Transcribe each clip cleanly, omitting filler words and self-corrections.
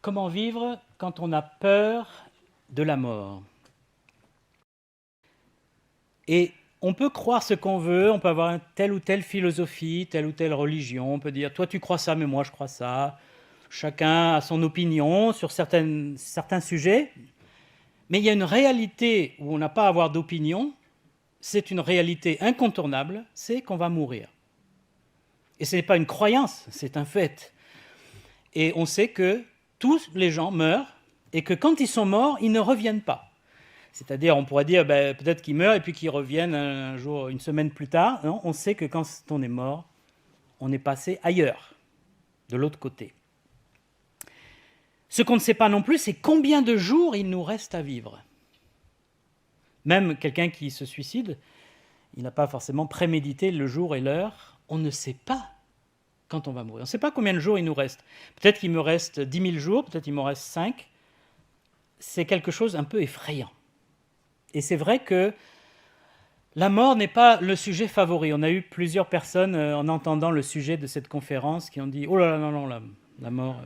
Comment vivre quand on a peur de la mort? Et on peut croire ce qu'on veut, on peut avoir telle ou telle philosophie, telle ou telle religion, on peut dire « toi tu crois ça, mais moi je crois ça ». Chacun a son opinion sur certains sujets, mais il y a une réalité où on n'a pas à avoir d'opinion, c'est une réalité incontournable, c'est qu'on va mourir. Et ce n'est pas une croyance, c'est un fait. Et on sait que tous les gens meurent et que quand ils sont morts, ils ne reviennent pas. C'est-à-dire, on pourrait dire peut-être qu'ils meurent et puis qu'ils reviennent un jour, une semaine plus tard. Non, on sait que quand on est mort, on est passé ailleurs, de l'autre côté. Ce qu'on ne sait pas non plus, c'est combien de jours il nous reste à vivre. Même quelqu'un qui se suicide, il n'a pas forcément prémédité le jour et l'heure. On ne sait pas quand on va mourir. On ne sait pas combien de jours il nous reste. Peut-être qu'il me reste 10 000 jours, peut-être qu'il m'en reste 5. C'est quelque chose un peu effrayant. Et c'est vrai que la mort n'est pas le sujet favori. On a eu plusieurs personnes, en entendant le sujet de cette conférence, qui ont dit « Oh là là, non, la mort... »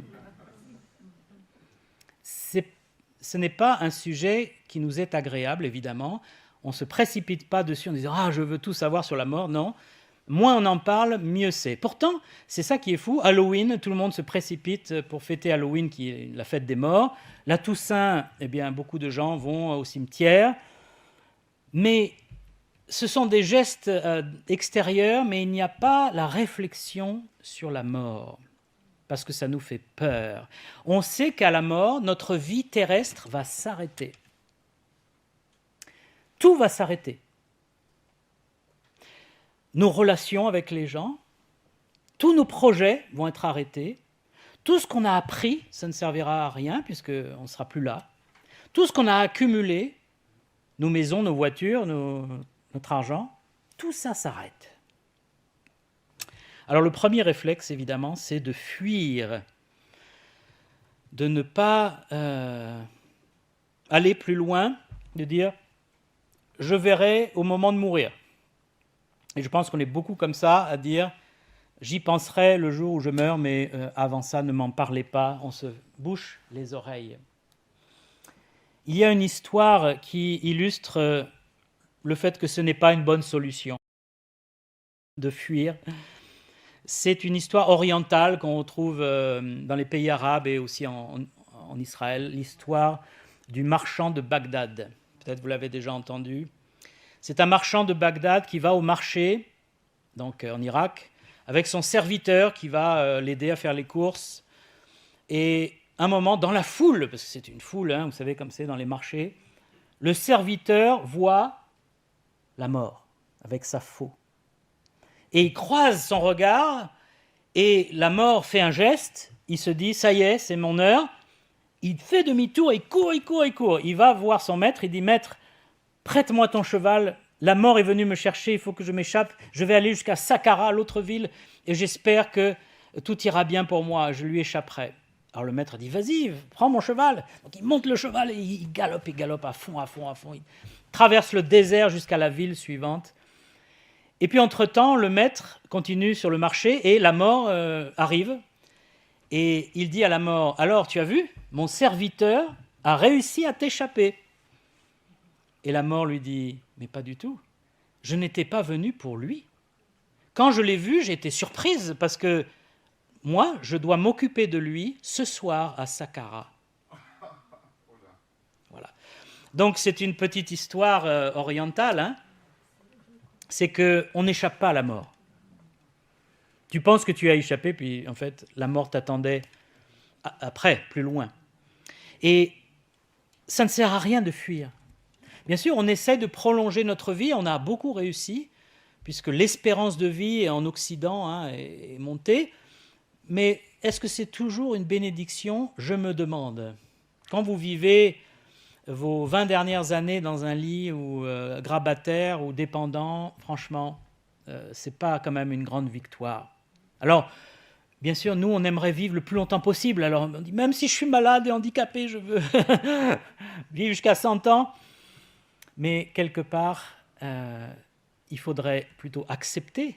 Ce n'est pas un sujet qui nous est agréable, évidemment. On ne se précipite pas dessus en disant « Ah, je veux tout savoir sur la mort ». Non. Moins on en parle, mieux c'est. Pourtant, c'est ça qui est fou. Halloween, tout le monde se précipite pour fêter Halloween, qui est la fête des morts. La Toussaint, eh bien, beaucoup de gens vont au cimetière. Mais ce sont des gestes extérieurs, mais il n'y a pas la réflexion sur la mort, parce que ça nous fait peur. On sait qu'à la mort, notre vie terrestre va s'arrêter. Tout va s'arrêter. Nos relations avec les gens, tous nos projets vont être arrêtés. Tout ce qu'on a appris, ça ne servira à rien, puisqu'on ne sera plus là. Tout ce qu'on a accumulé, nos maisons, nos voitures, notre argent, tout ça s'arrête. Alors le premier réflexe, évidemment, c'est de fuir, de ne pas aller plus loin, de dire « je verrai au moment de mourir ». Et je pense qu'on est beaucoup comme ça, à dire « j'y penserai le jour où je meurs, mais avant ça, ne m'en parlez pas », on se bouche les oreilles. Il y a une histoire qui illustre le fait que ce n'est pas une bonne solution de fuir. C'est une histoire orientale qu'on retrouve dans les pays arabes et aussi en Israël, l'histoire du marchand de Bagdad. Peut-être vous l'avez déjà entendu. C'est un marchand de Bagdad qui va au marché, donc en Irak, avec son serviteur qui va l'aider à faire les courses. Et un moment, dans la foule, parce que c'est une foule, vous savez comme c'est dans les marchés, le serviteur voit la mort avec sa faux. Et il croise son regard et la mort fait un geste, il se dit « ça y est, c'est mon heure ». Il fait demi-tour, il court. Il va voir son maître, il dit « Maître, prête-moi ton cheval, la mort est venue me chercher, il faut que je m'échappe, je vais aller jusqu'à Saqqara, l'autre ville, et j'espère que tout ira bien pour moi, je lui échapperai ». Alors le maître dit « Vas-y, prends mon cheval ». Donc il monte le cheval et il galope à fond. Il traverse le désert jusqu'à la ville suivante. Et puis entre-temps, le maître continue sur le marché et la mort arrive. Et il dit à la mort « Alors, tu as vu, mon serviteur a réussi à t'échapper ». Et la mort lui dit « Mais pas du tout, je n'étais pas venu pour lui. Quand je l'ai vu, j'ai été surprise parce que moi, je dois m'occuper de lui ce soir à Saqqara. » Voilà. Donc c'est une petite histoire orientale, c'est qu'on n'échappe pas à la mort. Tu penses que tu as échappé, puis en fait, la mort t'attendait après, plus loin. Et ça ne sert à rien de fuir. Bien sûr, on essaie de prolonger notre vie, on a beaucoup réussi, puisque l'espérance de vie en Occident est montée. Mais est-ce que c'est toujours une bénédiction? Je me demande. Quand vous vivez vos 20 dernières années dans un lit ou grabataire ou dépendant, franchement, ce n'est pas quand même une grande victoire. Alors, bien sûr, nous, on aimerait vivre le plus longtemps possible. Alors, on dit, même si je suis malade et handicapé, je veux vivre jusqu'à 100 ans. Mais quelque part, il faudrait plutôt accepter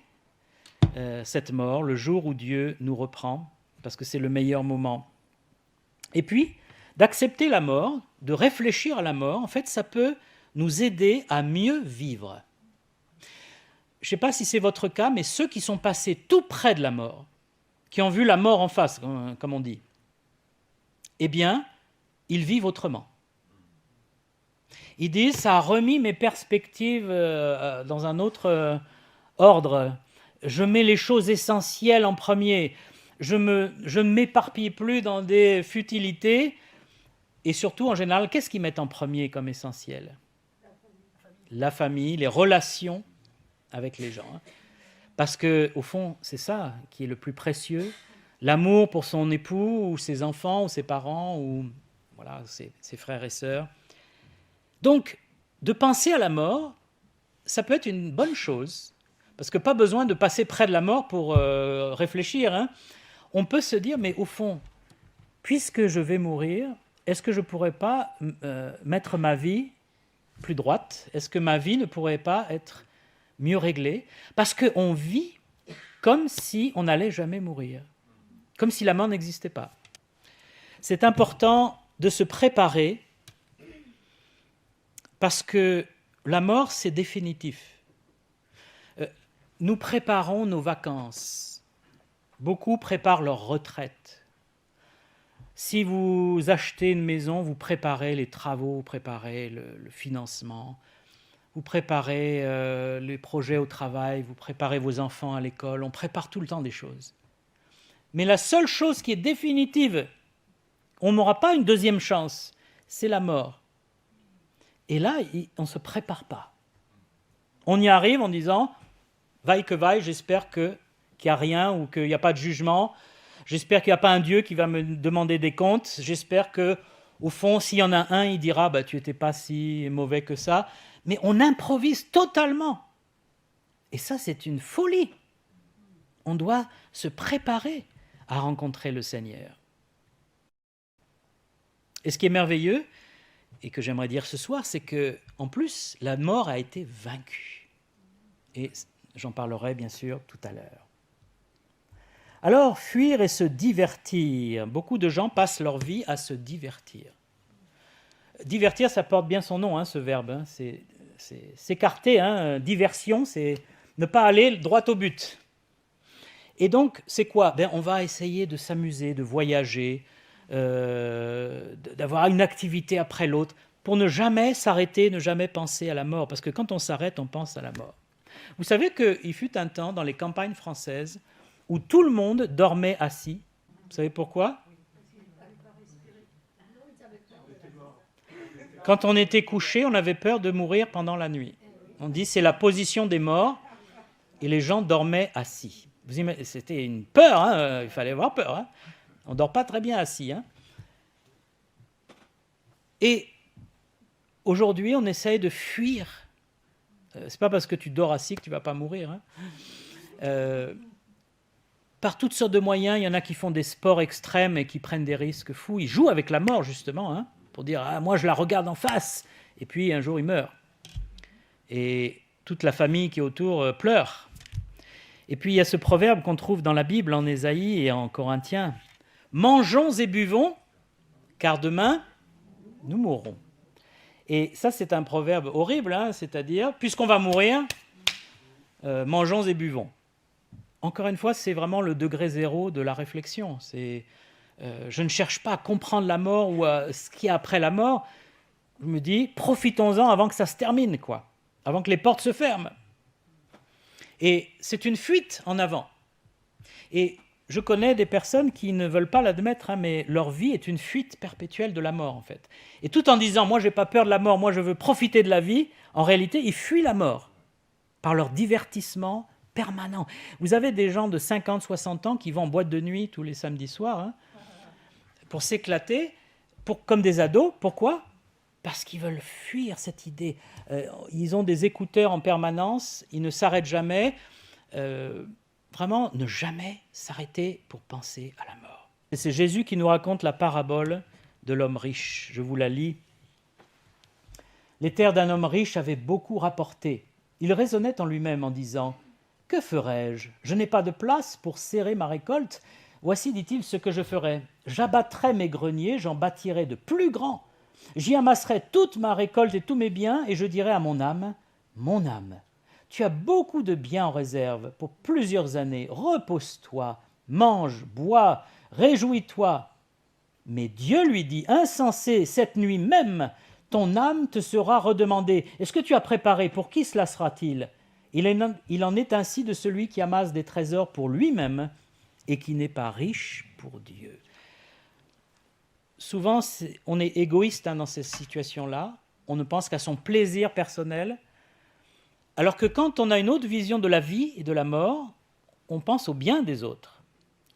cette mort, le jour où Dieu nous reprend, parce que c'est le meilleur moment. Et puis, d'accepter la mort, de réfléchir à la mort, en fait, ça peut nous aider à mieux vivre. Je ne sais pas si c'est votre cas, mais ceux qui sont passés tout près de la mort, qui ont vu la mort en face, comme on dit, eh bien, ils vivent autrement. Ils disent, ça a remis mes perspectives dans un autre ordre. Je mets les choses essentielles en premier. Je ne m'éparpille plus dans des futilités. Et surtout, en général, qu'est-ce qu'ils mettent en premier comme essentiel ? La famille, les relations avec les gens. Parce qu'au fond, c'est ça qui est le plus précieux. L'amour pour son époux, ou ses enfants, ou ses parents, ou voilà, ses frères et sœurs. Donc, de penser à la mort, ça peut être une bonne chose, parce que pas besoin de passer près de la mort pour réfléchir. Hein. On peut se dire, mais au fond, puisque je vais mourir, est-ce que je ne pourrais pas mettre ma vie plus droite ? Est-ce que ma vie ne pourrait pas être mieux réglée ? Parce qu'on vit comme si on n'allait jamais mourir, comme si la mort n'existait pas. C'est important de se préparer, parce que la mort, c'est définitif. Nous préparons nos vacances. Beaucoup préparent leur retraite. Si vous achetez une maison, vous préparez les travaux, vous préparez le financement, vous préparez les projets au travail, vous préparez vos enfants à l'école, on prépare tout le temps des choses. Mais la seule chose qui est définitive, on n'aura pas une deuxième chance, c'est la mort. Et là, on ne se prépare pas. On y arrive en disant, vaille que vaille, j'espère qu'il n'y a rien ou qu'il n'y a pas de jugement. J'espère qu'il n'y a pas un Dieu qui va me demander des comptes. J'espère qu'au fond, s'il y en a un, il dira « tu n'étais pas si mauvais que ça ». Mais on improvise totalement. Et ça, c'est une folie. On doit se préparer à rencontrer le Seigneur. Et ce qui est merveilleux, et que j'aimerais dire ce soir, c'est qu'en plus, la mort a été vaincue. Et j'en parlerai bien sûr tout à l'heure. Alors, fuir et se divertir. Beaucoup de gens passent leur vie à se divertir. Divertir, ça porte bien son nom, ce verbe. C'est s'écarter. Diversion, c'est ne pas aller droit au but. Et donc, c'est quoi ? On va essayer de s'amuser, de voyager, d'avoir une activité après l'autre, pour ne jamais s'arrêter, ne jamais penser à la mort. Parce que quand on s'arrête, on pense à la mort. Vous savez qu'il fut un temps dans les campagnes françaises où tout le monde dormait assis. Vous savez pourquoi ? Quand on était couché, on avait peur de mourir pendant la nuit. On dit c'est la position des morts, et les gens dormaient assis. C'était une peur, il fallait avoir peur. On ne dort pas très bien assis. Et aujourd'hui, on essaye de fuir. Ce n'est pas parce que tu dors assis que tu ne vas pas mourir. Par toutes sortes de moyens, il y en a qui font des sports extrêmes et qui prennent des risques fous. Ils jouent avec la mort, justement, pour dire « Ah, moi, je la regarde en face !» Et puis, un jour, il meurt. Et toute la famille qui est autour pleure. Et puis, il y a ce proverbe qu'on trouve dans la Bible, en Ésaïe et en Corinthiens. « Mangeons et buvons, car demain, nous mourrons. » Et ça, c'est un proverbe horrible, c'est-à-dire, puisqu'on va mourir, mangeons et buvons. Encore une fois, c'est vraiment le degré zéro de la réflexion. Je ne cherche pas à comprendre la mort ou ce qu'il y a après la mort. Je me dis, profitons-en avant que ça se termine, avant que les portes se ferment. Et c'est une fuite en avant. Et je connais des personnes qui ne veulent pas l'admettre, mais leur vie est une fuite perpétuelle de la mort, en fait. Et tout en disant, moi, je n'ai pas peur de la mort, moi, je veux profiter de la vie, en réalité, ils fuient la mort par leur divertissement permanent. Vous avez des gens de 50, 60 ans qui vont en boîte de nuit tous les samedis soirs pour s'éclater, comme des ados. Pourquoi ? Parce qu'ils veulent fuir cette idée. Ils ont des écouteurs en permanence, ils ne s'arrêtent jamais. Vraiment, ne jamais s'arrêter pour penser à la mort. Et c'est Jésus qui nous raconte la parabole de l'homme riche. Je vous la lis. Les terres d'un homme riche avaient beaucoup rapporté. Il raisonnait en lui-même en disant « Que ferai-je ? Je n'ai pas de place pour serrer ma récolte. Voici, dit-il, ce que je ferai. J'abattrai mes greniers, j'en bâtirai de plus grands. J'y amasserai toute ma récolte et tous mes biens, et je dirai à mon âme, tu as beaucoup de biens en réserve pour plusieurs années. Repose-toi, mange, bois, réjouis-toi. Mais Dieu lui dit, insensé, cette nuit même, ton âme te sera redemandée. Est-ce que tu as préparé? Pour qui cela sera-t-il? Il en est ainsi de celui qui amasse des trésors pour lui-même et qui n'est pas riche pour Dieu. Souvent, on est égoïste dans ces situations-là. On ne pense qu'à son plaisir personnel. Alors que quand on a une autre vision de la vie et de la mort, on pense au bien des autres.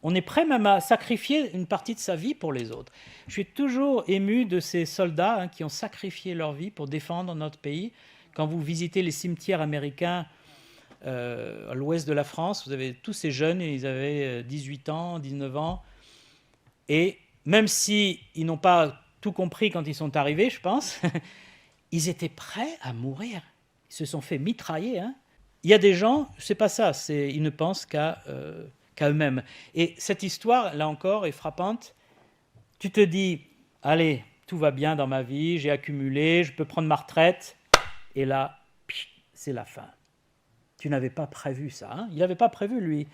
On est prêt même à sacrifier une partie de sa vie pour les autres. Je suis toujours ému de ces soldats qui ont sacrifié leur vie pour défendre notre pays. Quand vous visitez les cimetières américains à l'ouest de la France, vous avez tous ces jeunes, ils avaient 18 ans, 19 ans. Et même s'ils n'ont pas tout compris quand ils sont arrivés, je pense, ils étaient prêts à mourir. Ils se sont fait mitrailler. Il y a des gens, c'est pas ça, ils ne pensent qu'à eux-mêmes. Et cette histoire, là encore, est frappante. Tu te dis, allez, tout va bien dans ma vie, j'ai accumulé, je peux prendre ma retraite. Et là, c'est la fin. Tu n'avais pas prévu ça. Il n'avait pas prévu, lui.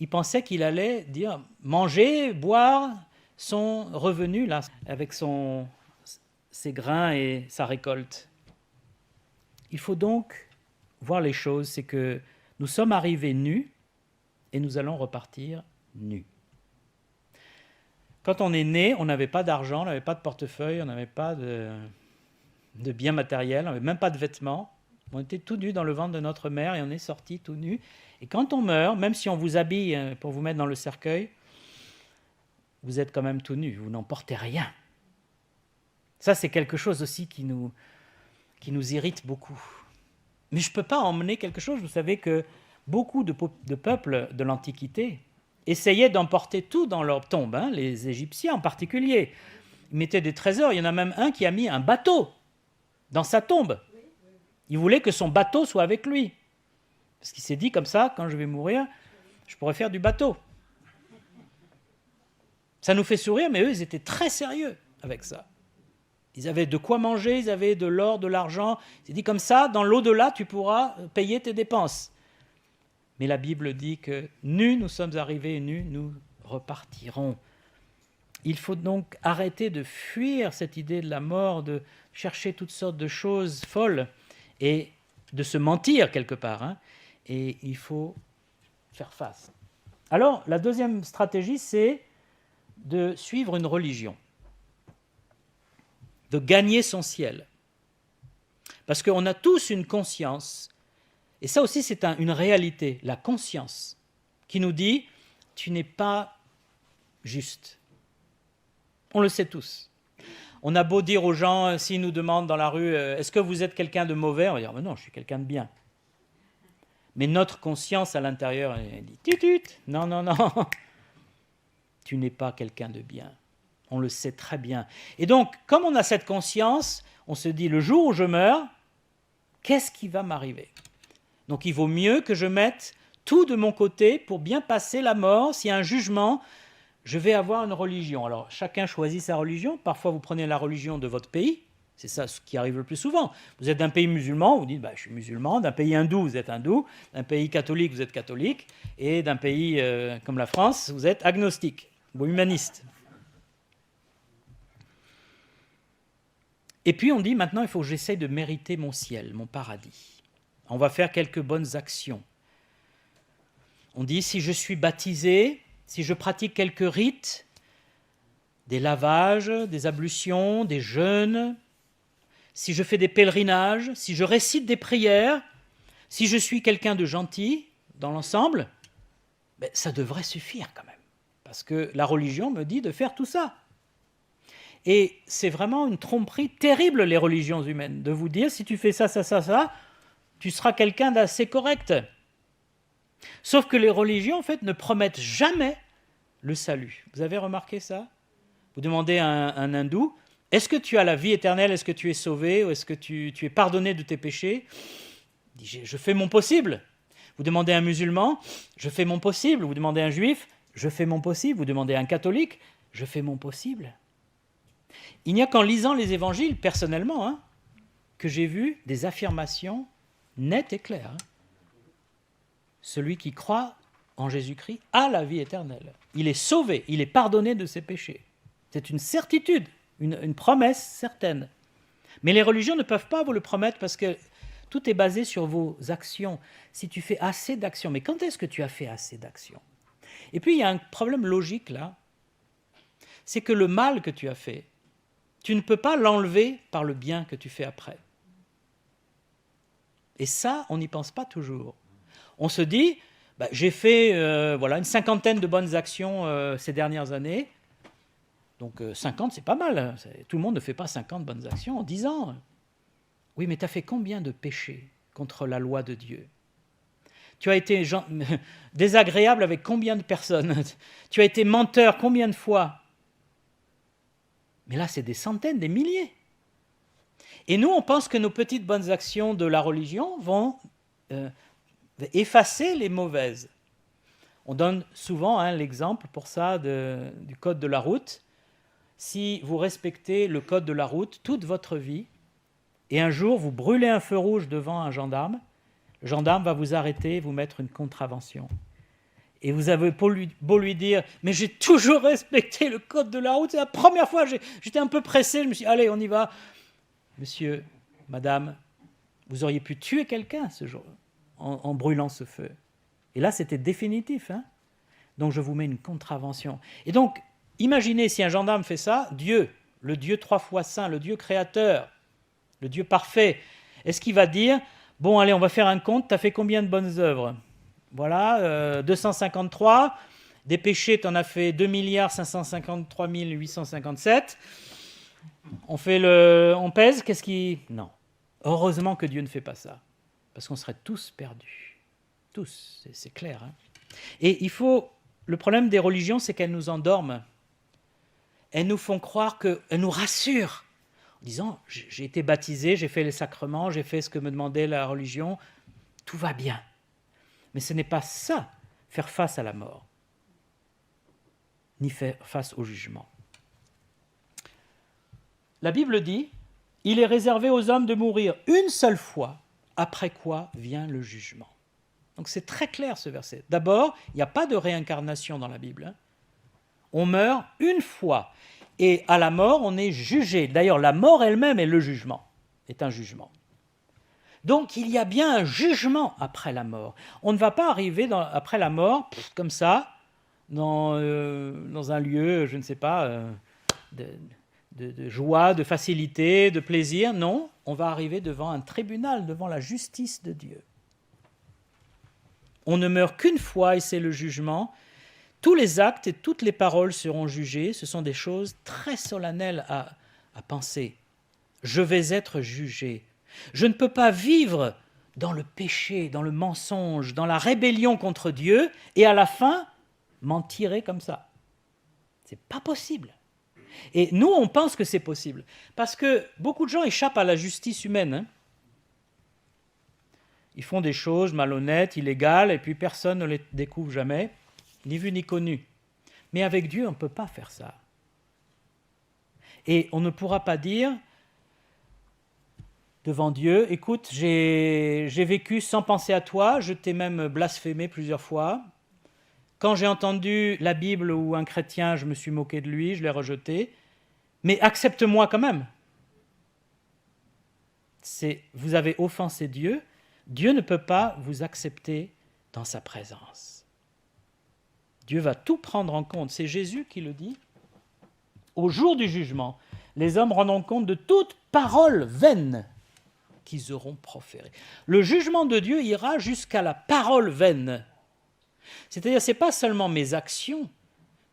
Il pensait qu'il allait dire, manger, boire, son revenu, là, avec ses grains et sa récolte. Il faut donc voir les choses, c'est que nous sommes arrivés nus et nous allons repartir nus. Quand on est né, on n'avait pas d'argent, on n'avait pas de portefeuille, on n'avait pas de biens matériels, on n'avait même pas de vêtements. On était tout nus dans le ventre de notre mère et on est sortis tout nus. Et quand on meurt, même si on vous habille pour vous mettre dans le cercueil, vous êtes quand même tout nus, vous n'en portez rien. Ça, c'est quelque chose aussi qui nous irrite beaucoup. Mais je ne peux pas emmener quelque chose. Vous savez que beaucoup de peuples de l'Antiquité essayaient d'emporter tout dans leur tombe, les Égyptiens en particulier. Ils mettaient des trésors. Il y en a même un qui a mis un bateau dans sa tombe. Il voulait que son bateau soit avec lui. Parce qu'il s'est dit comme ça, quand je vais mourir, je pourrais faire du bateau. Ça nous fait sourire, mais eux, ils étaient très sérieux avec ça. Ils avaient de quoi manger, ils avaient de l'or, de l'argent. Il s'est dit comme ça, dans l'au-delà, tu pourras payer tes dépenses. Mais la Bible dit que nus nous sommes arrivés, nus nous repartirons. Il faut donc arrêter de fuir cette idée de la mort, de chercher toutes sortes de choses folles et de se mentir quelque part. Et il faut faire face. Alors, la deuxième stratégie, c'est de suivre une religion, de gagner son ciel. Parce qu'on a tous une conscience, et ça aussi c'est une réalité, la conscience, qui nous dit « tu n'es pas juste ». On le sait tous. On a beau dire aux gens, s'ils nous demandent dans la rue « est-ce que vous êtes quelqu'un de mauvais ?» On va dire « non, je suis quelqu'un de bien ». Mais notre conscience à l'intérieur, elle dit « tut, non, non, non, tu n'es pas quelqu'un de bien ». On le sait très bien. Et donc, comme on a cette conscience, on se dit, le jour où je meurs, qu'est-ce qui va m'arriver? Donc, il vaut mieux que je mette tout de mon côté pour bien passer la mort. S'il y a un jugement, je vais avoir une religion. Alors, chacun choisit sa religion. Parfois, vous prenez la religion de votre pays. C'est ça ce qui arrive le plus souvent. Vous êtes d'un pays musulman, vous dites, je suis musulman. D'un pays hindou, vous êtes hindou. D'un pays catholique, vous êtes catholique. Et d'un pays comme la France, vous êtes agnostique ou humaniste. Et puis on dit maintenant, il faut que j'essaye de mériter mon ciel, mon paradis. On va faire quelques bonnes actions. On dit, si je suis baptisé, si je pratique quelques rites, des lavages, des ablutions, des jeûnes, si je fais des pèlerinages, si je récite des prières, si je suis quelqu'un de gentil dans l'ensemble, ça devrait suffire quand même. Parce que la religion me dit de faire tout ça. Et c'est vraiment une tromperie terrible, les religions humaines, de vous dire, si tu fais ça, ça, ça, ça, tu seras quelqu'un d'assez correct. Sauf que les religions, en fait, ne promettent jamais le salut. Vous avez remarqué ça? Vous demandez à un hindou, est-ce que tu as la vie éternelle? Est-ce que tu es sauvé? Ou est-ce que tu es pardonné de tes péchés? Il dit, je fais mon possible. Vous demandez à un musulman, je fais mon possible. Vous demandez à un juif, Je fais mon possible. Vous demandez à un catholique, je fais mon possible. Il n'y a qu'en lisant les évangiles, personnellement, que j'ai vu des affirmations nettes et claires. Celui qui croit en Jésus-Christ a la vie éternelle. Il est sauvé, il est pardonné de ses péchés. C'est une certitude, une promesse certaine. Mais les religions ne peuvent pas vous le promettre parce que tout est basé sur vos actions. Si tu fais assez d'actions, mais quand est-ce que tu as fait assez d'actions? Et puis il y a un problème logique là, c'est que le mal que tu as fait, tu ne peux pas l'enlever par le bien que tu fais après. Et ça, on n'y pense pas toujours. On se dit, j'ai fait une cinquantaine de bonnes actions ces dernières années. Donc 50, c'est pas mal. Tout le monde ne fait pas 50 bonnes actions en 10 ans. Oui, mais tu as fait combien de péchés contre la loi de Dieu? Tu as été désagréable avec combien de personnes? Tu as été menteur combien de fois? Mais là, c'est des centaines, des milliers. Et nous, on pense que nos petites bonnes actions de la religion vont effacer les mauvaises. On donne souvent l'exemple pour ça du code de la route. Si vous respectez le code de la route toute votre vie, et un jour vous brûlez un feu rouge devant un gendarme, le gendarme va vous arrêter et vous mettre une contravention. Et vous avez beau lui dire « Mais j'ai toujours respecté le code de la route, c'est la première fois, j'étais un peu pressé, je me suis dit, allez, on y va. » Monsieur, madame, vous auriez pu tuer quelqu'un ce jour en brûlant ce feu. Et là, c'était définitif. Donc, je vous mets une contravention. Et donc, imaginez si un gendarme fait ça, Dieu, le Dieu 3 fois saint, le Dieu créateur, le Dieu parfait, est-ce qu'il va dire « Bon, allez, on va faire un compte, tu as fait combien de bonnes œuvres ?» Voilà, 253. Des péchés, tu en as fait 2 553 857. On pèse, qu'est-ce qui... Non. Heureusement que Dieu ne fait pas ça. Parce qu'on serait tous perdus. Tous, c'est clair. Et le problème des religions, c'est qu'elles nous endorment. Elles nous font croire elles nous rassurent. En disant, j'ai été baptisé, j'ai fait les sacrements, j'ai fait ce que me demandait la religion. Tout va bien. Mais ce n'est pas ça, faire face à la mort, ni faire face au jugement. La Bible dit, il est réservé aux hommes de mourir une seule fois, après quoi vient le jugement. Donc c'est très clair ce verset. D'abord, il n'y a pas de réincarnation dans la Bible. On meurt une fois, et à la mort, on est jugé. D'ailleurs, la mort elle-même est le jugement, est un jugement. Donc, il y a bien un jugement après la mort. On ne va pas arriver après la mort, comme ça, dans un lieu, je ne sais pas, de joie, de facilité, de plaisir. Non, on va arriver devant un tribunal, devant la justice de Dieu. On ne meurt qu'une fois et c'est le jugement. Tous les actes et toutes les paroles seront jugés. Ce sont des choses très solennelles à penser. Je vais être jugé. Je ne peux pas vivre dans le péché, dans le mensonge, dans la rébellion contre Dieu et à la fin m'en tirer comme ça. C'est pas possible. Et nous, on pense que c'est possible parce que beaucoup de gens échappent à la justice humaine. Ils font des choses malhonnêtes, illégales, et puis personne ne les découvre jamais, ni vu ni connu. Mais avec Dieu, on ne peut pas faire ça. Et on ne pourra pas dire devant Dieu, écoute, j'ai vécu sans penser à toi, je t'ai même blasphémé plusieurs fois. Quand j'ai entendu la Bible ou un chrétien, je me suis moqué de lui, je l'ai rejeté. Mais accepte-moi quand même. Vous avez offensé Dieu, Dieu ne peut pas vous accepter dans sa présence. Dieu va tout prendre en compte. C'est Jésus qui le dit. Au jour du jugement, les hommes rendront compte de toute parole vaine qu'ils auront proférée. Le jugement de Dieu ira jusqu'à la parole vaine. C'est-à-dire, ce n'est pas seulement mes actions,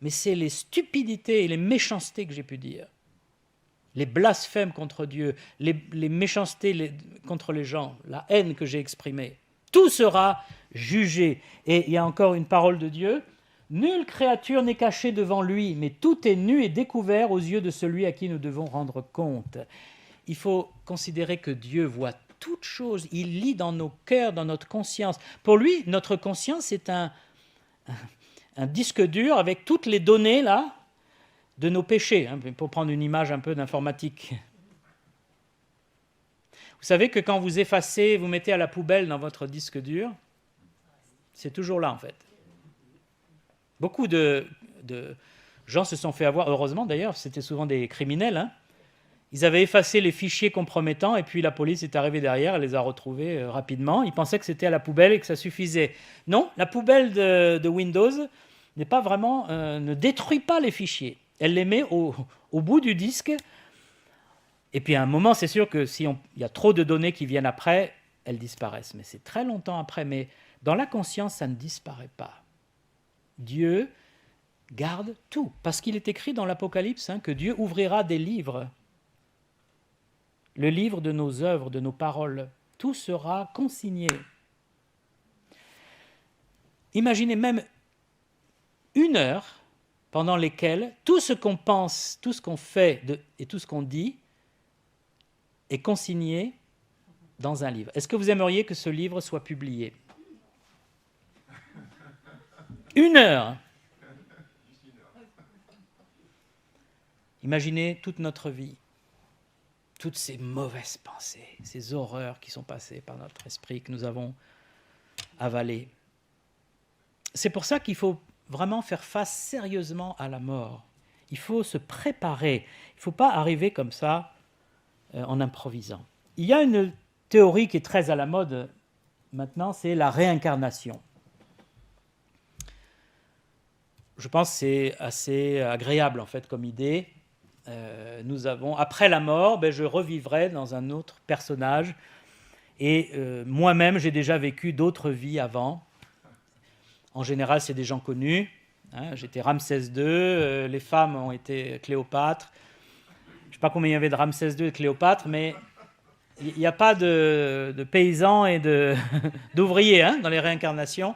mais c'est les stupidités et les méchancetés que j'ai pu dire. Les blasphèmes contre Dieu, les méchancetés contre les gens, la haine que j'ai exprimée. Tout sera jugé. Et il y a encore une parole de Dieu. Nulle créature n'est cachée devant lui, mais tout est nu et découvert aux yeux de celui à qui nous devons rendre compte. Il faut considérer que Dieu voit toutes choses. Il lit dans nos cœurs, dans notre conscience. Pour lui, notre conscience est un un disque dur avec toutes les données là, de nos péchés, hein, pour prendre une image un peu d'informatique. Vous savez que quand vous effacez, vous mettez à la poubelle dans votre disque dur, c'est toujours là en fait. Beaucoup de gens se sont fait avoir, heureusement d'ailleurs, c'était souvent des criminels, hein. Ils avaient effacé les fichiers compromettants et puis la police est arrivée derrière, elle les a retrouvés rapidement. Ils pensaient que c'était à la poubelle et que ça suffisait. Non, la poubelle de Windows n'est pas vraiment, ne détruit pas les fichiers. Elle les met au bout du disque. Et puis à un moment, c'est sûr que s'il y a trop de données qui viennent après, elles disparaissent. Mais c'est très longtemps après. Mais dans la conscience, ça ne disparaît pas. Dieu garde tout. Parce qu'il est écrit dans l'Apocalypse que Dieu ouvrira des livres. Le livre de nos œuvres, de nos paroles. Tout sera consigné. Imaginez même 1 heure pendant lesquelles tout ce qu'on pense, tout ce qu'on fait et tout ce qu'on dit est consigné dans un livre. Est-ce que vous aimeriez que ce livre soit publié ? 1 heure. Imaginez toute notre vie, toutes ces mauvaises pensées, ces horreurs qui sont passées par notre esprit, que nous avons avalées. C'est pour ça qu'il faut vraiment faire face sérieusement à la mort. Il faut se préparer. Il ne faut pas arriver comme ça en improvisant. Il y a une théorie qui est très à la mode maintenant, c'est la réincarnation. Je pense que c'est assez agréable en fait comme idée. Nous avons, après la mort, je revivrai dans un autre personnage. Et moi-même, j'ai déjà vécu d'autres vies avant. En général, c'est des gens connus. Hein, j'étais Ramsès II, les femmes ont été Cléopâtre. Je ne sais pas combien il y avait de Ramsès II et de Cléopâtre, mais il n'y a pas de paysans et d'ouvriers dans les réincarnations.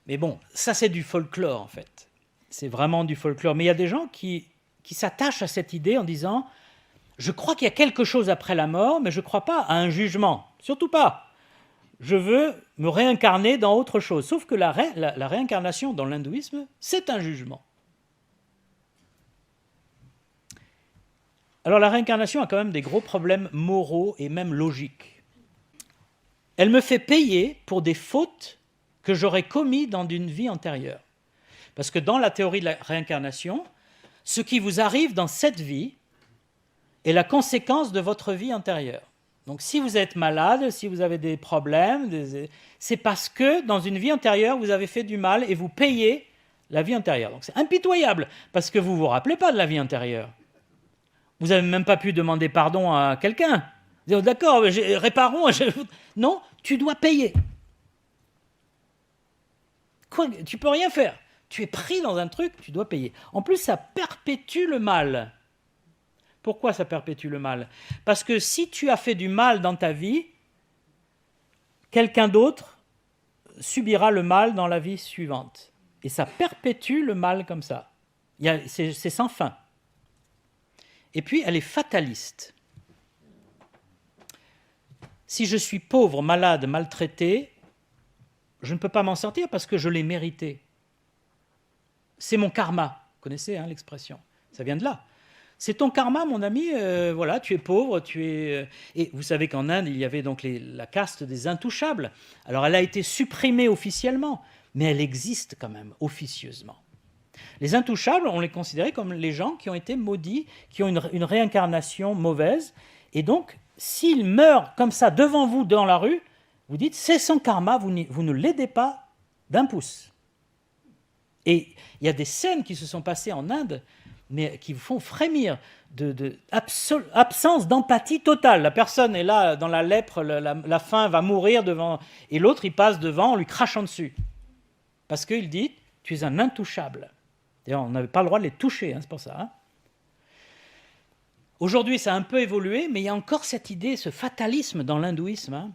Mais bon, ça c'est du folklore en fait. C'est vraiment du folklore. Mais il y a des gens qui s'attachent à cette idée en disant « Je crois qu'il y a quelque chose après la mort, mais je ne crois pas à un jugement. Surtout pas. Je veux me réincarner dans autre chose. » Sauf que la réincarnation dans l'hindouisme, c'est un jugement. Alors la réincarnation a quand même des gros problèmes moraux et même logiques. Elle me fait payer pour des fautes que j'aurais commises dans une vie antérieure. Parce que dans la théorie de la réincarnation, ce qui vous arrive dans cette vie est la conséquence de votre vie antérieure. Donc si vous êtes malade, si vous avez des problèmes, c'est parce que dans une vie antérieure, vous avez fait du mal et vous payez la vie antérieure. Donc c'est impitoyable, parce que vous ne vous rappelez pas de la vie antérieure. Vous n'avez même pas pu demander pardon à quelqu'un. Vous dites, d'accord, réparons. Non, tu dois payer. Quoi, tu ne peux rien faire. Tu es pris dans un truc, tu dois payer. En plus, ça perpétue le mal. Pourquoi ça perpétue le mal ? Parce que si tu as fait du mal dans ta vie, quelqu'un d'autre subira le mal dans la vie suivante. Et ça perpétue le mal comme ça. C'est sans fin. Et puis, elle est fataliste. Si je suis pauvre, malade, maltraité, je ne peux pas m'en sortir parce que je l'ai mérité. C'est mon karma. Vous connaissez l'expression ? Ça vient de là. C'est ton karma, mon ami, voilà, tu es pauvre, Et vous savez qu'en Inde, il y avait donc la caste des intouchables. Alors, elle a été supprimée officiellement, mais elle existe quand même, officieusement. Les intouchables, on les considérait comme les gens qui ont été maudits, qui ont une réincarnation mauvaise. Et donc, s'ils meurent comme ça devant vous dans la rue, vous dites, c'est son karma, vous ne l'aidez pas d'un pouce. Et il y a des scènes qui se sont passées en Inde, mais qui vous font frémir absence d'empathie totale. La personne est là dans la lèpre, la faim va mourir devant, et l'autre il passe devant en lui crachant dessus. Parce qu'il dit, tu es un intouchable. D'ailleurs, on n'avait pas le droit de les toucher, c'est pour ça. Aujourd'hui, ça a un peu évolué, mais il y a encore cette idée, ce fatalisme dans l'hindouisme.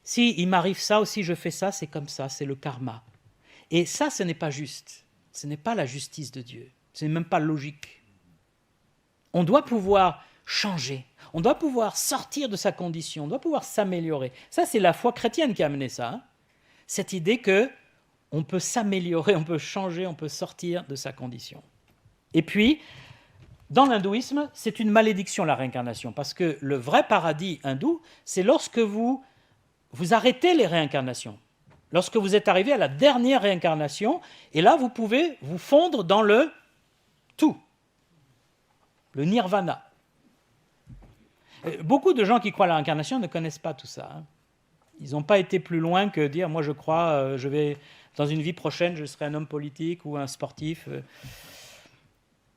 Si il m'arrive ça ou si je fais ça, c'est comme ça, c'est le karma. Et ça, ce n'est pas juste. Ce n'est pas la justice de Dieu. Ce n'est même pas logique. On doit pouvoir changer. On doit pouvoir sortir de sa condition. On doit pouvoir s'améliorer. Ça, c'est la foi chrétienne qui a amené ça. cette idée que on peut s'améliorer, on peut changer, on peut sortir de sa condition. Et puis, dans l'hindouisme, c'est une malédiction la réincarnation, parce que le vrai paradis hindou, c'est lorsque vous arrêtez les réincarnations, lorsque vous êtes arrivé à la dernière réincarnation, et là vous pouvez vous fondre dans le tout, le nirvana. Beaucoup de gens qui croient à la réincarnation ne connaissent pas tout ça, hein. Ils n'ont pas été plus loin que dire « moi je crois, je vais dans une vie prochaine, je serai un homme politique ou un sportif ».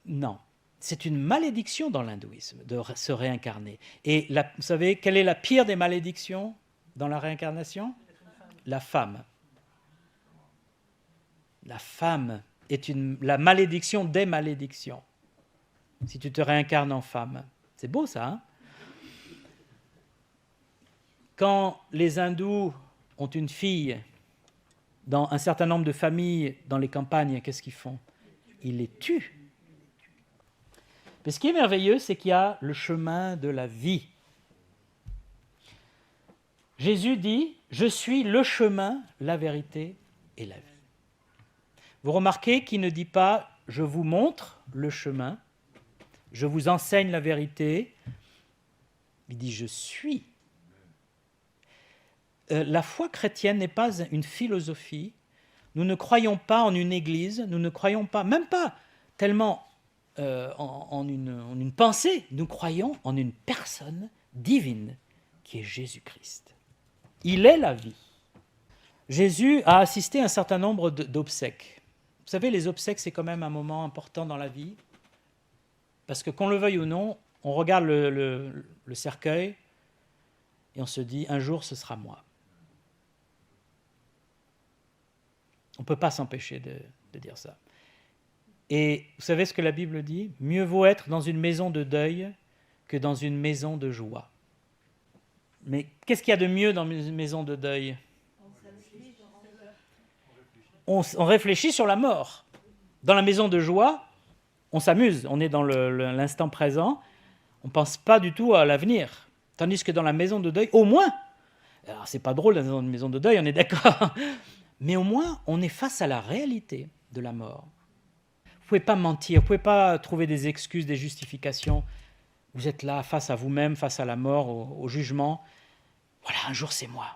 Non, c'est une malédiction dans l'hindouisme de se réincarner. Et vous savez, quelle est la pire des malédictions dans la réincarnation ? La femme. La femme est la malédiction des malédictions. Si tu te réincarnes en femme. C'est beau ça, hein ? Quand les hindous ont une fille dans un certain nombre de familles dans les campagnes, qu'est-ce qu'ils font ? Ils les tuent. Mais ce qui est merveilleux, c'est qu'il y a le chemin de la vie. Jésus dit « Je suis le chemin, la vérité et la vie ». Vous remarquez qu'il ne dit pas « Je vous montre le chemin, je vous enseigne la vérité ». Il dit « Je suis ». La foi chrétienne n'est pas une philosophie. Nous ne croyons pas en une église, nous ne croyons pas, même pas tellement en une pensée, nous croyons en une personne divine qui est Jésus-Christ. Il est la vie. Jésus a assisté à un certain nombre d'obsèques. Vous savez, les obsèques, c'est quand même un moment important dans la vie, parce que qu'on le veuille ou non, on regarde le cercueil et on se dit, un jour ce sera moi. On ne peut pas s'empêcher de dire ça. Et vous savez ce que la Bible dit ? Mieux vaut être dans une maison de deuil que dans une maison de joie. Mais qu'est-ce qu'il y a de mieux dans une maison de deuil ? On réfléchit sur la mort. Dans la maison de joie, on s'amuse, on est dans l'instant présent, on ne pense pas du tout à l'avenir. Tandis que dans la maison de deuil, au moins, alors c'est pas drôle dans une maison de deuil, on est d'accord, mais au moins on est face à la réalité de la mort. Vous ne pouvez pas mentir, vous ne pouvez pas trouver des excuses, des justifications. Vous êtes là face à vous-même, face à la mort, au jugement. Voilà, un jour c'est moi.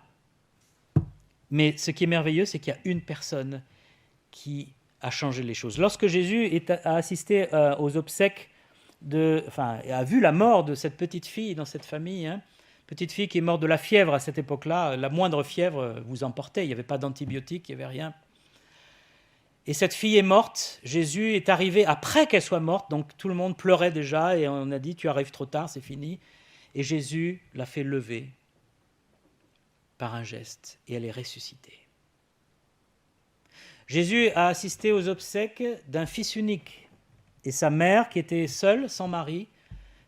Mais ce qui est merveilleux, c'est qu'il y a une personne qui a changé les choses. Lorsque Jésus a assisté aux obsèques, a vu la mort de cette petite fille dans cette famille, hein, petite fille qui est morte de la fièvre à cette époque-là, la moindre fièvre vous emportait, il n'y avait pas d'antibiotiques, il n'y avait rien. Et cette fille est morte, Jésus est arrivé après qu'elle soit morte, donc tout le monde pleurait déjà, et on a dit, tu arrives trop tard, c'est fini. Et Jésus l'a fait lever par un geste, et elle est ressuscitée. Jésus a assisté aux obsèques d'un fils unique, et sa mère, qui était seule, sans mari,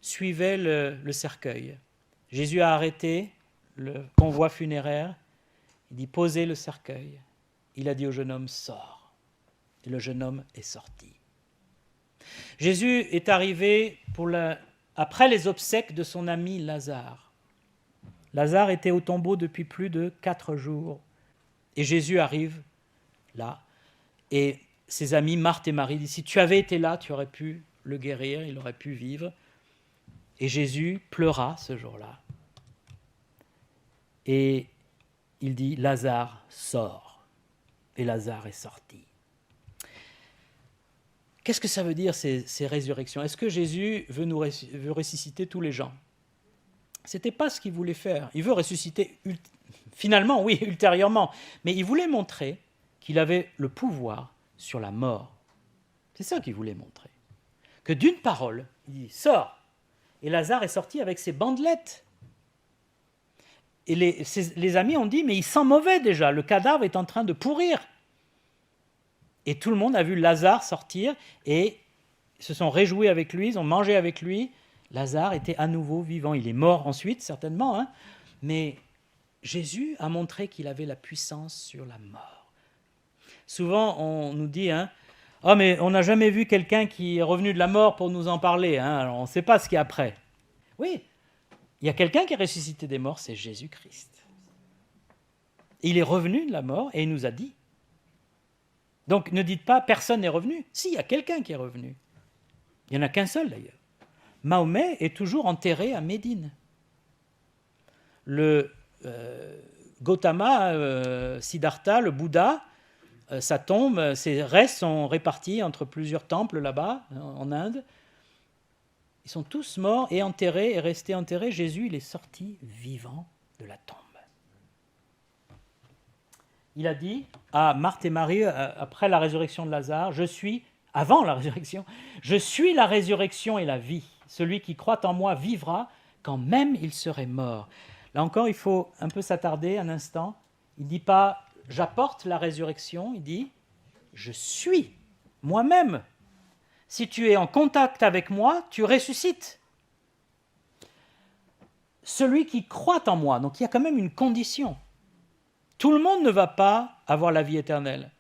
suivait le cercueil. Jésus a arrêté le convoi funéraire, il dit « Posez le cercueil ». Il a dit au jeune homme « Sors ». Et le jeune homme est sorti. Jésus est arrivé après les obsèques de son ami Lazare. Lazare était au tombeau depuis plus de 4 jours. Et Jésus arrive là. Et ses amis Marthe et Marie disent, si tu avais été là, tu aurais pu le guérir, il aurait pu vivre. Et Jésus pleura ce jour-là. Et il dit, Lazare, sors. Et Lazare est sorti. Qu'est-ce que ça veut dire ces résurrections ? Est-ce que Jésus veut ressusciter tous les gens ? Ce n'était pas ce qu'il voulait faire. Il veut ressusciter finalement, oui, ultérieurement. Mais il voulait montrer qu'il avait le pouvoir sur la mort. C'est ça qu'il voulait montrer. Que d'une parole, il dit « Sors !» Et Lazare est sorti avec ses bandelettes. Et les amis ont dit « Mais il sent mauvais déjà, le cadavre est en train de pourrir !» Et tout le monde a vu Lazare sortir et se sont réjouis avec lui, ils ont mangé avec lui. Lazare était à nouveau vivant. Il est mort ensuite, certainement, hein, mais Jésus a montré qu'il avait la puissance sur la mort. Souvent, on nous dit hein, « Oh, mais on n'a jamais vu quelqu'un qui est revenu de la mort pour nous en parler. Hein, alors on ne sait pas ce qu'il y a après. » Oui, il y a quelqu'un qui est ressuscité des morts, c'est Jésus-Christ. Il est revenu de la mort et il nous a dit. Donc ne dites pas personne n'est revenu. Si, il y a quelqu'un qui est revenu. Il n'y en a qu'un seul d'ailleurs. Mahomet est toujours enterré à Médine. Le Gautama, Siddhartha, le Bouddha, sa tombe, ses restes sont répartis entre plusieurs temples là-bas, en Inde. Ils sont tous morts et enterrés et restés enterrés. Jésus, il est sorti vivant de la tombe. Il a dit à Marthe et Marie, après la résurrection de Lazare, avant la résurrection, je suis la résurrection et la vie. Celui qui croit en moi vivra quand même il serait mort. Là encore, il faut un peu s'attarder un instant. Il ne dit pas « j'apporte la résurrection », il dit « je suis moi-même. Si tu es en contact avec moi, tu ressuscites. Celui qui croit en moi », donc il y a quand même une condition. Tout le monde ne va pas avoir la vie éternelle.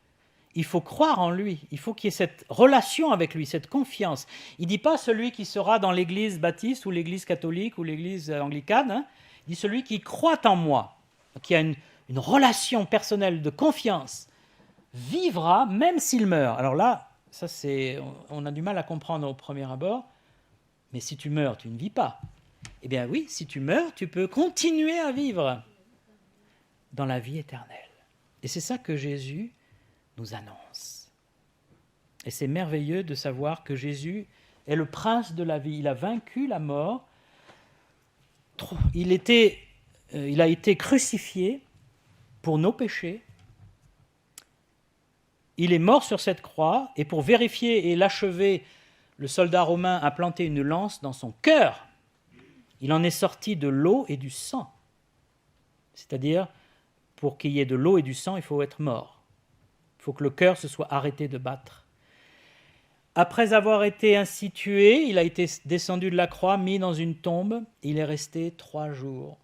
Il faut croire en lui, il faut qu'il y ait cette relation avec lui, cette confiance. Il ne dit pas celui qui sera dans l'église baptiste ou l'église catholique ou l'église anglicane, hein. Il dit celui qui croit en moi, qui a une relation personnelle de confiance, vivra même s'il meurt. Alors là, ça on a du mal à comprendre au premier abord, mais si tu meurs, tu ne vis pas. Eh bien oui, si tu meurs, tu peux continuer à vivre dans la vie éternelle. Et c'est ça que Jésus nous annonce. Et c'est merveilleux de savoir que Jésus est le prince de la vie. Il a vaincu la mort. Il a été crucifié pour nos péchés. Il est mort sur cette croix et pour vérifier et l'achever, le soldat romain a planté une lance dans son cœur. Il en est sorti de l'eau et du sang. C'est-à-dire, pour qu'il y ait de l'eau et du sang, il faut être mort. Il faut que le cœur se soit arrêté de battre. Après avoir été ainsi tué, il a été descendu de la croix, mis dans une tombe. Il est resté 3 jours.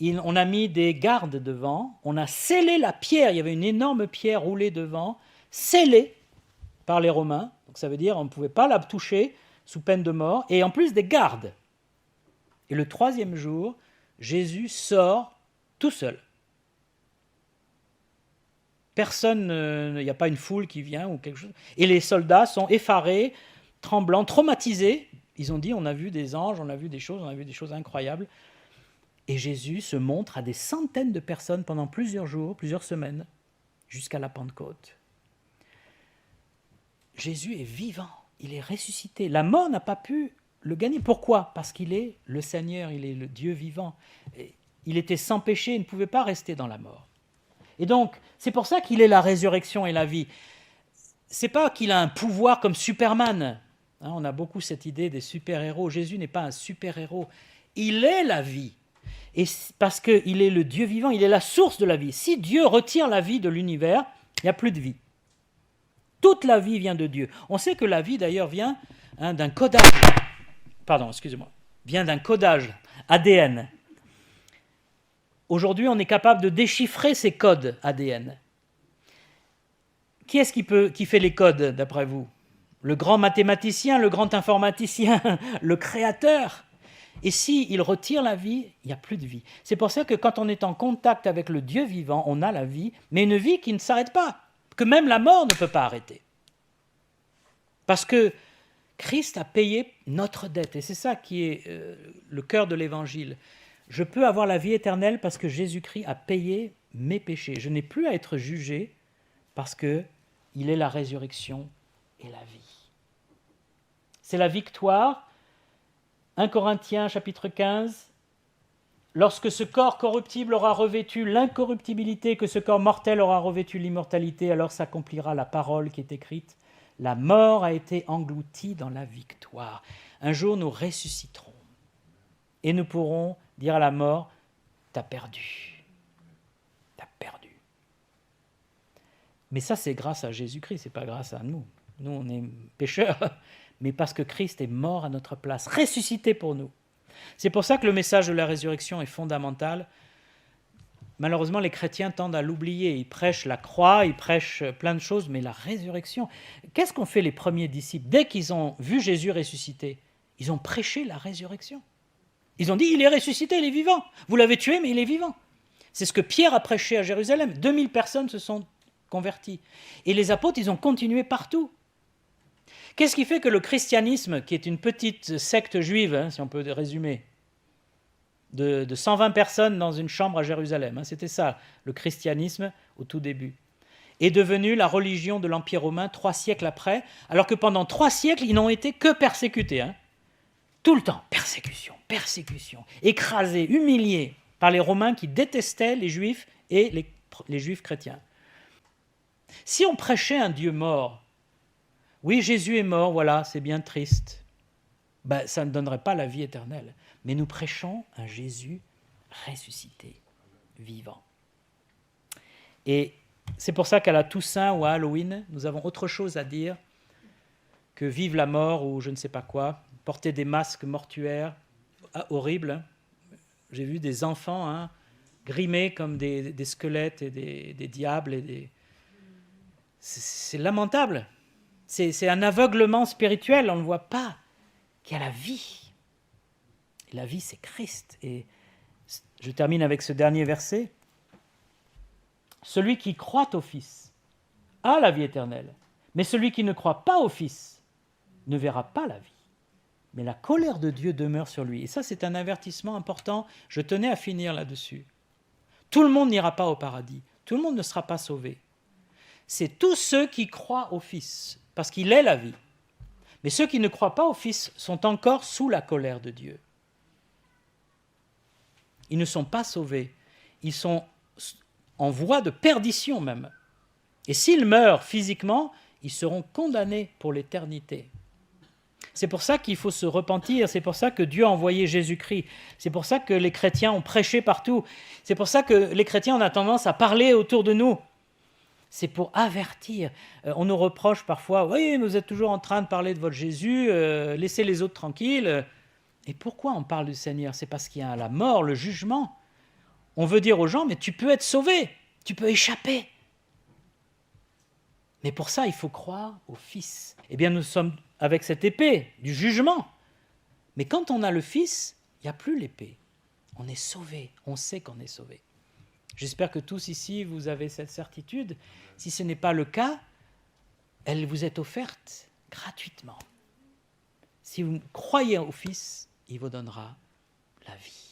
On a mis des gardes devant. On a scellé la pierre. Il y avait une énorme pierre roulée devant, scellée par les Romains. Donc ça veut dire qu'on ne pouvait pas la toucher sous peine de mort. Et en plus des gardes. Et le 3e jour, Jésus sort tout seul. Personne, il n'y a pas une foule qui vient ou quelque chose. Et les soldats sont effarés, tremblants, traumatisés. Ils ont dit, on a vu des anges, on a vu des choses incroyables. Et Jésus se montre à des centaines de personnes pendant plusieurs jours, plusieurs semaines, jusqu'à la Pentecôte. Jésus est vivant, il est ressuscité. La mort n'a pas pu le gagner. Pourquoi ? Parce qu'il est le Seigneur, il est le Dieu vivant. Et il était sans péché, il ne pouvait pas rester dans la mort. Et donc, c'est pour ça qu'il est la résurrection et la vie. C'est pas qu'il a un pouvoir comme Superman. Hein, on a beaucoup cette idée des super-héros. Jésus n'est pas un super-héros. Il est la vie. Et parce qu'il est le Dieu vivant, il est la source de la vie. Si Dieu retire la vie de l'univers, il n'y a plus de vie. Toute la vie vient de Dieu. On sait que la vie, d'ailleurs, vient d'un codage. Vient d'un codage ADN. Aujourd'hui, on est capable de déchiffrer ces codes ADN. Qui est-ce qui fait les codes, d'après vous ? Le grand mathématicien, le grand informaticien, le créateur. Et s'il retire la vie, il n'y a plus de vie. C'est pour ça que quand on est en contact avec le Dieu vivant, on a la vie, mais une vie qui ne s'arrête pas, que même la mort ne peut pas arrêter. Parce que Christ a payé notre dette, et c'est ça qui est le cœur de l'Évangile. Je peux avoir la vie éternelle parce que Jésus-Christ a payé mes péchés. Je n'ai plus à être jugé parce qu'il est la résurrection et la vie. C'est la victoire. 1 Corinthiens chapitre 15. Lorsque ce corps corruptible aura revêtu l'incorruptibilité, que ce corps mortel aura revêtu l'immortalité, alors s'accomplira la parole qui est écrite. La mort a été engloutie dans la victoire. Un jour, nous ressusciterons et nous pourrons dire à la mort, t'as perdu. T'as perdu. Mais ça, c'est grâce à Jésus-Christ, c'est pas grâce à nous. Nous, on est pécheurs, mais parce que Christ est mort à notre place, ressuscité pour nous. C'est pour ça que le message de la résurrection est fondamental. Malheureusement, les chrétiens tendent à l'oublier. Ils prêchent la croix, ils prêchent plein de choses, mais la résurrection, qu'est-ce qu'ont fait les premiers disciples ? Dès qu'ils ont vu Jésus ressuscité, ils ont prêché la résurrection. Ils ont dit, il est ressuscité, il est vivant. Vous l'avez tué, mais il est vivant. C'est ce que Pierre a prêché à Jérusalem. 2000 personnes se sont converties. Et les apôtres, ils ont continué partout. Qu'est-ce qui fait que le christianisme, qui est une petite secte juive, si on peut résumer, de 120 personnes dans une chambre à Jérusalem, c'était ça, le christianisme au tout début, est devenu la religion de l'Empire romain 3 siècles après, alors que pendant 3 siècles, ils n'ont été que persécutés. Tout le temps, persécution, persécution, écrasés, humiliés par les Romains qui détestaient les Juifs et les Juifs chrétiens. Si on prêchait un Dieu mort, oui, Jésus est mort, voilà, c'est bien triste, ça ne donnerait pas la vie éternelle. Mais nous prêchons un Jésus ressuscité, vivant. Et c'est pour ça qu'à la Toussaint ou à Halloween, nous avons autre chose à dire que vive la mort ou je ne sais pas quoi, porter des masques mortuaires, horribles. J'ai vu des enfants grimés comme des squelettes et des diables. C'est lamentable. C'est un aveuglement spirituel, on ne voit pas qu'il y a la vie. Et la vie, c'est Christ. Et je termine avec ce dernier verset. Celui qui croit au Fils a la vie éternelle, mais celui qui ne croit pas au Fils ne verra pas la vie. Mais la colère de Dieu demeure sur lui. Et ça, c'est un avertissement important. Je tenais à finir là-dessus. Tout le monde n'ira pas au paradis. Tout le monde ne sera pas sauvé. C'est tous ceux qui croient au Fils, parce qu'il est la vie. Mais ceux qui ne croient pas au Fils sont encore sous la colère de Dieu. Ils ne sont pas sauvés. Ils sont en voie de perdition même. Et s'ils meurent physiquement, ils seront condamnés pour l'éternité. C'est pour ça qu'il faut se repentir, c'est pour ça que Dieu a envoyé Jésus-Christ, c'est pour ça que les chrétiens ont prêché partout, c'est pour ça que les chrétiens ont tendance à parler autour de nous. C'est pour avertir. On nous reproche parfois, oui, mais vous êtes toujours en train de parler de votre Jésus, laissez les autres tranquilles. Et pourquoi on parle du Seigneur? C'est parce qu'il y a la mort, le jugement. On veut dire aux gens, mais tu peux être sauvé, tu peux échapper. Mais pour ça, il faut croire au Fils. Eh bien, nous sommes avec cette épée du jugement. Mais quand on a le Fils, il n'y a plus l'épée. On est sauvé, on sait qu'on est sauvé. J'espère que tous ici, vous avez cette certitude. Si ce n'est pas le cas, elle vous est offerte gratuitement. Si vous croyez au Fils, il vous donnera la vie.